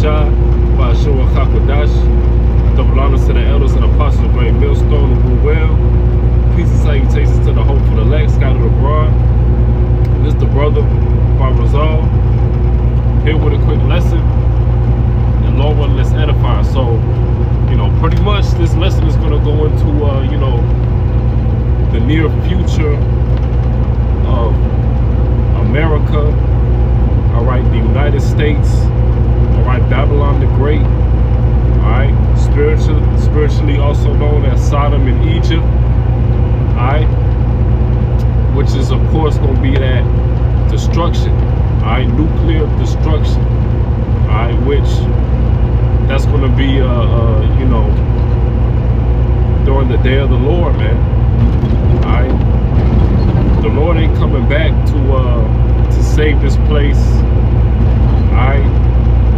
Shai, Ba'ashua Hakodash. Double honors to the elders and apostles of Great Millstone and Blue Well. Peace and salutations to the hopeful elect scattered abroad. This is the brother, Bob Rizal, here with a quick lesson. And Lord willing, let's edify. So, pretty much this lesson is going to go into, the near future of America, all right, the United States, all right, Babylon the Great, all right, spiritually also known as Sodom and Egypt, all right, which is of course going to be that destruction, all right, nuclear destruction, all right, which that's going to be, during the day of the Lord, man, all right. The Lord ain't coming back to save this place. I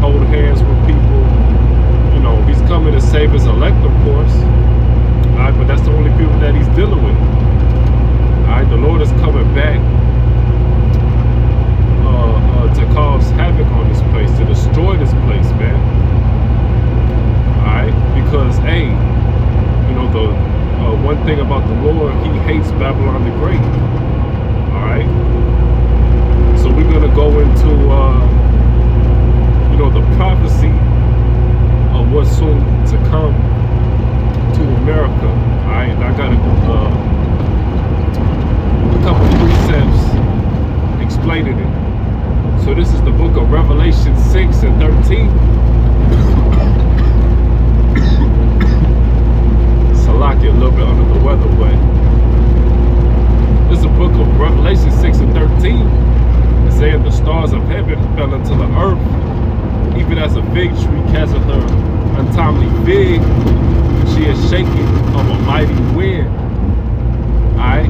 hold hands with people. He's coming to save his elect, of course. But that's the only people that he's dealing with. The Lord is coming back to cause havoc on this place, to destroy this place, man. Because the one thing about the Lord, he hates Babylon the Great. Alright. So we're gonna go into the prophecy of what's soon to come to America. Alright, and I got a couple precepts explaining it. So this is the book of Revelation 6 and 13. Salaki a little bit under the weather, but this is a book of Revelation 6 and 13. It's saying the stars of heaven fell into the earth, even as a fig tree catcheth her untimely fig. She is shaken of a mighty wind. Alright?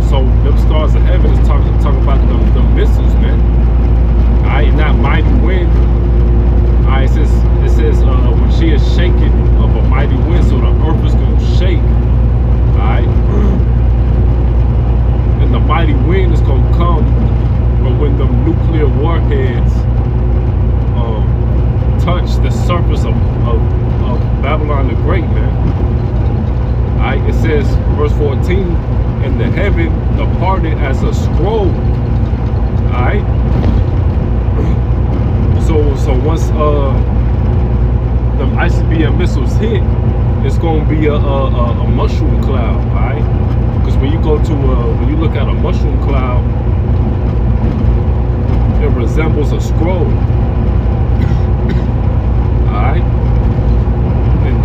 So them stars of heaven is talking about the missiles, man. Alright, not mighty wind. Alright, it says when she is shaken of a mighty wind, so the earth is going to shake. Alright? And the mighty wind is going to come from when the nuclear warheads touch the surface of Babylon the Great, man. Alright, it says, verse 14, and the heaven departed as a scroll. Alright? So once them ICBM missiles hit, it's gonna be a mushroom cloud, alright? Because when you go to when you look at a mushroom cloud, it resembles a scroll. Alright? And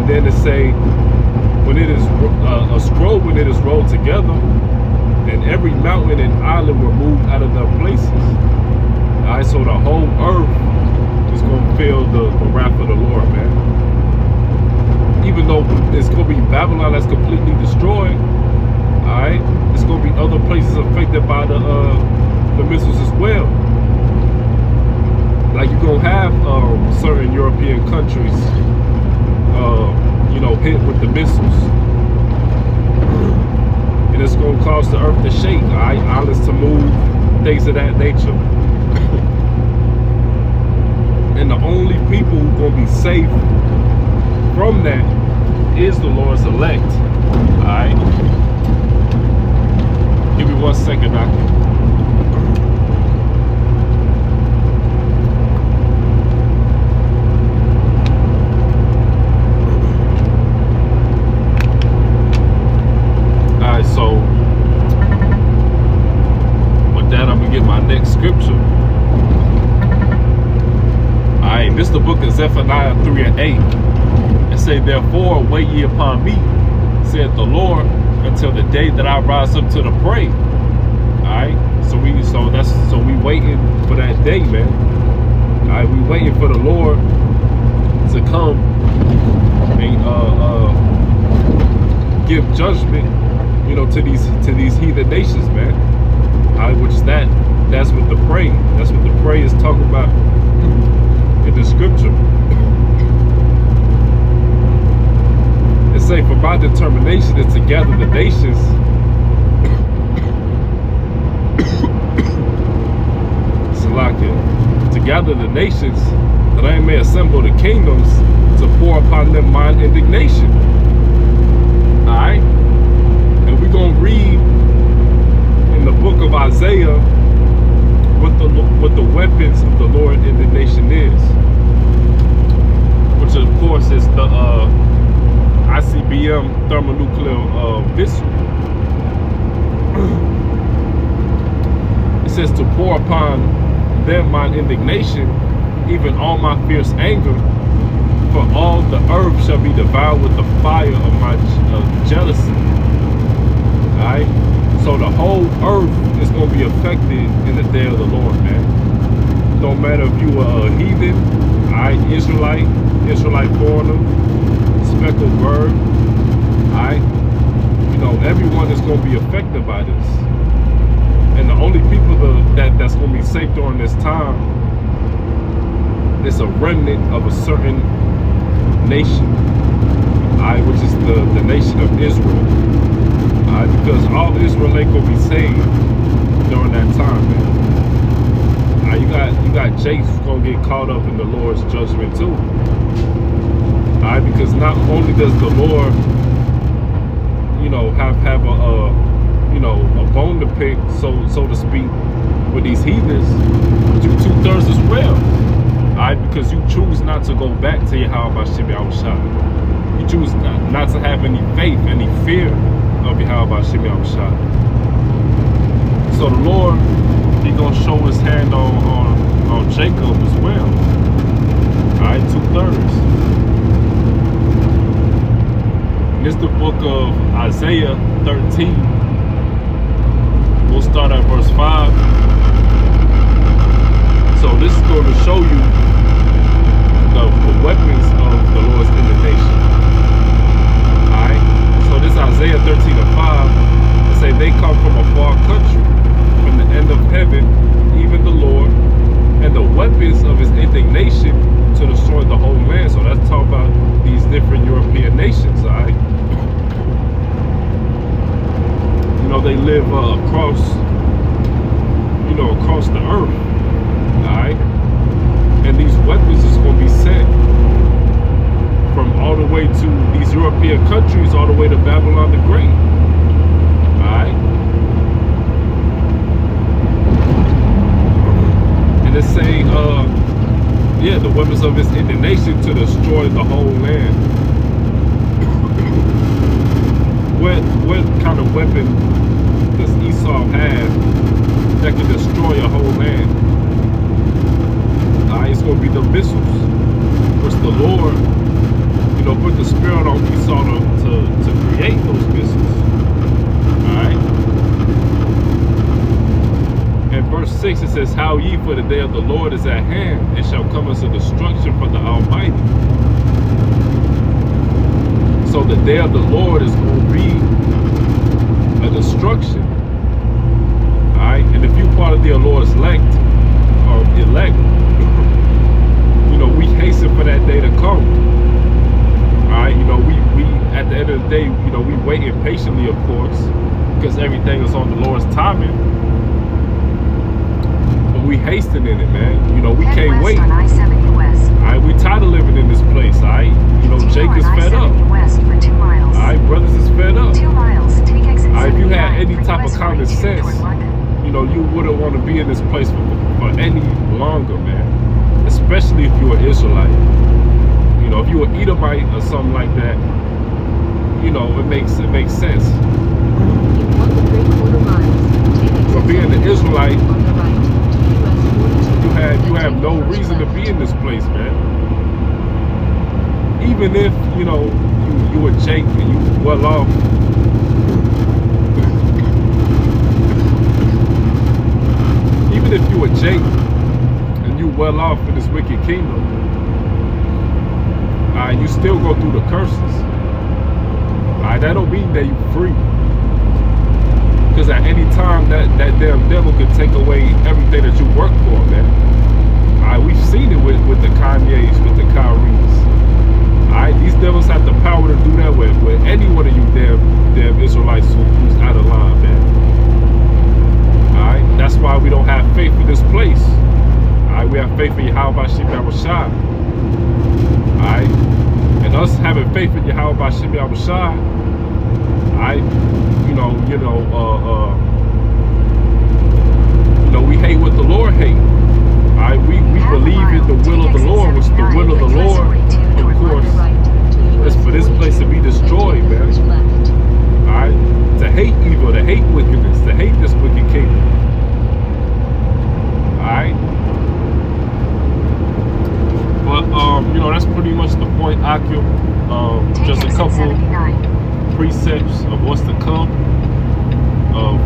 then it say when it is a scroll, when it is rolled together, and every mountain and island were moved out of their places. Alright, so the whole earth is gonna feel the wrath of the Lord, man. Even though it's gonna be Babylon that's completely destroyed, alright, it's gonna be other places affected by the missiles as well. Like you're gonna have certain European countries, hit with the missiles, and it's gonna cause the earth to shake, alright, islands to move, things of that nature. And the only people who are going to be safe from that is the Lord's elect. Alright? Give me 1 second, Alright, so with that, I'm going to get my next scripture. Alright, this is the book of Zephaniah 3 and 8. It say, therefore wait ye upon me, saith the Lord, until the day that I rise up to the prey. Alright, so we waiting for that day, man. Alright, we waiting for the Lord to come and give judgment, to these heathen nations, man. Alright, which that's what the prey. That's what the prey is talking about in the scripture. It say, for my determination is to gather the nations Salakia, to gather the nations that I may assemble the kingdoms to pour upon them mine indignation. Alright? And we're going to read in the book of Isaiah what the weapons of the Lord indignation is. Which of course is the ICBM thermonuclear missile. It says to pour upon them mine indignation, even all my fierce anger, for all the earth shall be devoured with the fire of my jealousy. Alright? So the whole earth is going to be affected in the day of the Lord, man. Don't matter if you are a heathen, alright, Israelite foreigner, speckled bird, alright? You know, everyone is going to be affected by this. And the only people that's going to be safe during this time is a remnant of a certain nation, alright, which is the nation of Israel. Alright, because all Israel ain't going to be saved during that time, man. You got Jake who's going to get caught up in the Lord's judgment too. Alright, because not only does the Lord, you know, have a you know, a bone to pick, so to speak, with these heathens, but you 2/3 as well. Alright, because you choose not to go back to Yahweh Hashem Yahushua. You choose not to have any faith, any fear of Yahweh Hashem Yahushua. So the Lord, He gonna show His hand on Jacob as well. Alright, 2/3. And it's the book of Isaiah 13. We'll start at verse 5. So this is going to show you the weapons of the Lord's indignation. Alright? So this Isaiah 13:5. It say they come from a far country, from the end of heaven, even the Lord, and the weapons of His indignation to destroy the whole land. So that's talking about these different European nations, alright? You know, they live across the earth, alright? And these weapons is going to be sent from all the way to these European countries, all the way to Babylon the Great, alright? And it's saying, yeah, the weapons of His indignation to destroy the whole land. What kind of weapon does Esau have that can destroy a whole land? It's going to be the missiles, which the Lord, you know, put the spirit on Esau to create those missiles. Alright? In verse 6 it says, how ye, for the day of the Lord is at hand, it shall come as a destruction from the Almighty. So the day of the Lord is going to be a destruction. Alright? And if you part of the Lord's elect, you know, we hasten for that day to come. Alright? You know, we at the end of the day, you know, we waiting patiently, of course, because everything is on the Lord's timing. But we hasten in it, man. You know, we can't wait. Alright, we tired of living in this place, alright? You know, Jake is fed up. Alright, brothers is fed up. Alright, if you had any type of common sense, you know, you wouldn't want to be in this place for any longer, man. Especially if you're an Israelite. You know, if you're an Edomite or something like that, you know, it makes sense. For being an Israelite, you have no reason to be in this place, man. Even if, you know, you were Jake and you well off. Even if you were Jake and you well off in this wicked kingdom, you still go through the curses. That don't mean that you're free. Because at any time that damn devil could take away everything that you work for, man. We've seen it with the Kanyes, with the Kyries. These devils have the power to do that with any one of you damn Israelites who's out of line, man. That's why we don't have faith in this place. We have faith in Yahweh Bashim Yahushua. Alright? And us having faith in Yahweh Bashim Yahushua, alright, we hate what the Lord hates. Alright, we believe in the will of the Lord, which the will of the Lord, of course, is for this place to be destroyed, man. Alright? To hate evil, to hate wickedness, to hate this wicked kingdom. Alright? But that's pretty much the point, Akil. Just a couple precepts of what's to come of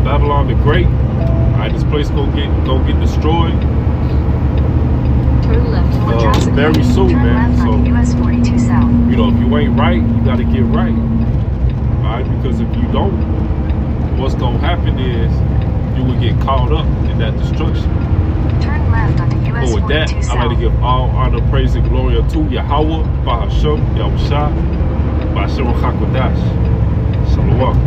Babylon the Great. Alright, this place gonna get destroyed. Turn left. Very soon, man. So US 42 South. if you ain't right, you gotta get right. Alright, because if you don't, what's gonna happen is you will get caught up in that destruction. Turn left on the US But with that, 42 I'd like to give all honor, praise, and glory unto Yahweh, Bahasham, Yahushua, Bahasham Hakodash. Shalom.